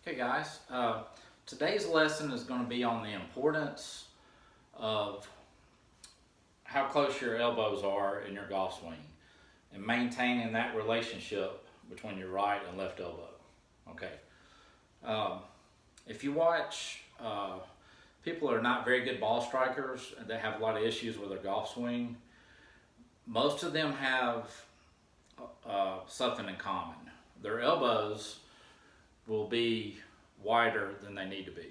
Okay guys, today's lesson is going to be on the importance of how close your elbows are in your golf swing and maintaining that relationship between your right and left elbow. Okay, um, if you watch people who are not very good ball strikers and they have a lot of issues with their golf swing, most of them have something in common. Their elbows will be wider than they need to be.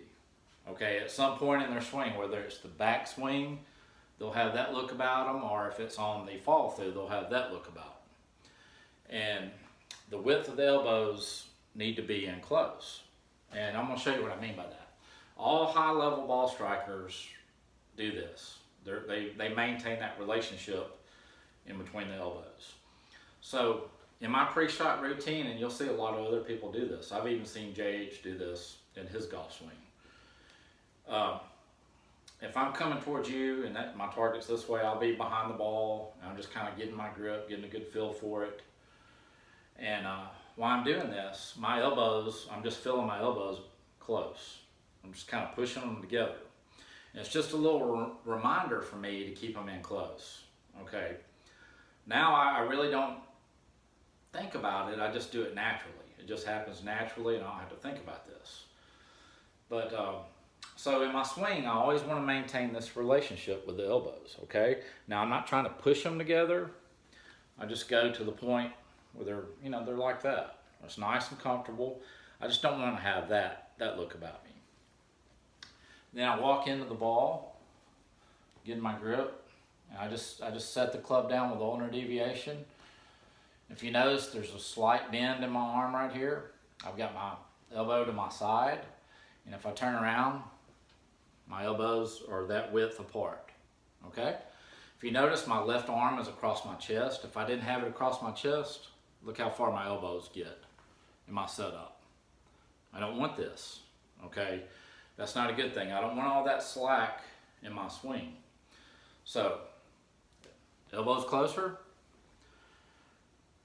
Okay, at some point in their swing, whether it's the back swing, they'll have that look about them, or if it's on the fall through, they'll have that look about them. And the width of the elbows need to be in close. And I'm going to show you what I mean by that. All high level ball strikers do this. They maintain that relationship in between the elbows. So in my pre-shot routine, and you'll see a lot of other people do this. I've even seen JH do this in his golf swing. If I'm coming towards you and my target's this way, I'll be behind the ball. And I'm just kind of getting my grip, getting a good feel for it. And while I'm doing this, my elbows, I'm just feeling my elbows close. I'm just kind of pushing them together. And it's just a little reminder for me to keep them in close. Okay. Now I really don't think about it, I just do it naturally. It just happens naturally and I don't have to think about this. But so in my swing, I always want to maintain this relationship with the elbows, okay? Now I'm not trying to push them together. I just go to the point where they're like that. It's nice and comfortable. I just don't want to have that look about me. Then I walk into the ball, get in my grip, and I just set the club down with ulnar deviation. If you notice, there's a slight bend in my arm right here. I've got my elbow to my side, and if I turn around, my elbows are that width apart, okay? If you notice, my left arm is across my chest. If I didn't have it across my chest, look how far my elbows get in my setup. I don't want this, okay? That's not a good thing. I don't want all that slack in my swing. So, elbows closer.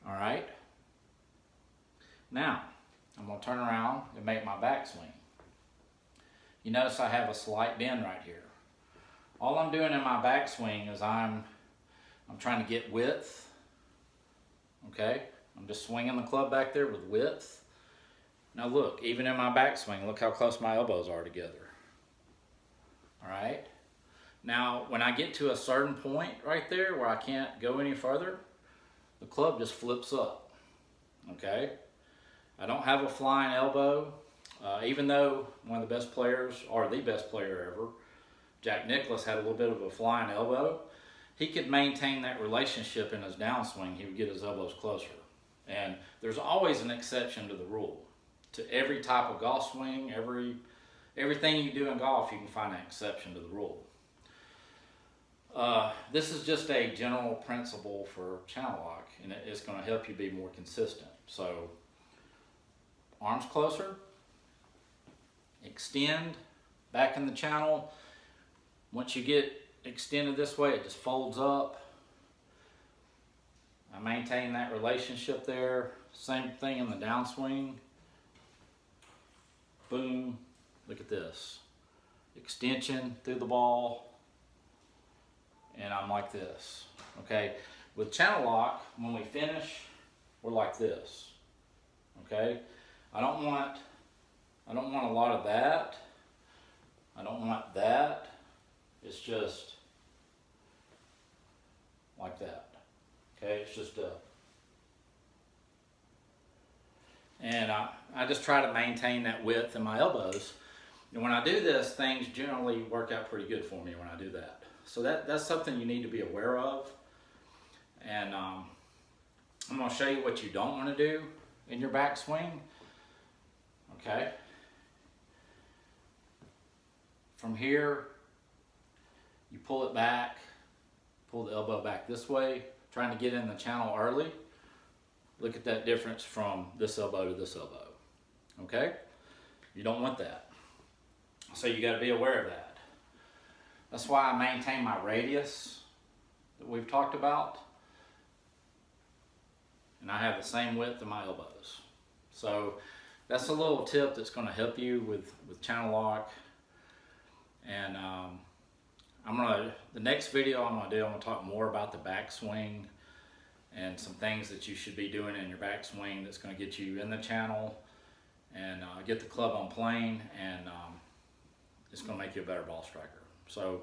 All right. Now, I'm going to turn around and make my backswing. You notice I have a slight bend right here. All I'm doing in my backswing is I'm trying to get width. Okay? I'm just swinging the club back there with width. Now look, even in my backswing, look how close my elbows are together. All right? Now, when I get to a certain point right there where I can't go any further, the club just flips up, okay? I don't have a flying elbow, even though one of the best players, or the best player ever, Jack Nicklaus, had a little bit of a flying elbow. He could maintain that relationship in his downswing. He would get his elbows closer. And there's always an exception to the rule. To every type of golf swing, everything you do in golf, you can find an exception to the rule. This is just a general principle for channel lock, and it's going to help you be more consistent. So, arms closer, extend, back in the channel. Once you get extended this way, it just folds up. I maintain that relationship there. Same thing in the downswing. Boom, look at this. Extension through the ball. And I'm like this, okay? With channel lock, when we finish, we're like this, okay? I don't want a lot of that. I don't want that. It's just like that, okay? It's just and I just try to maintain that width in my elbows. And when I do this, things generally work out pretty good for me when I do that. So that's something you need to be aware of. And I'm going to show you what you don't want to do in your backswing. Okay. From here, you pull it back, pull the elbow back this way, trying to get in the channel early. Look at that difference from this elbow to this elbow. Okay? You don't want that. So you got to be aware of that. That's why I maintain my radius that we've talked about. And I have the same width of my elbows. So that's a little tip that's going to help you with channel lock. And the next video I'm going to talk more about the backswing and some things that you should be doing in your backswing that's going to get you in the channel and get the club on plane, and it's going to make you a better ball striker. So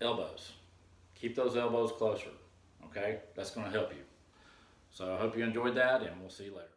elbows, keep those elbows closer, okay? That's going to help you. So I hope you enjoyed that, and we'll see you later.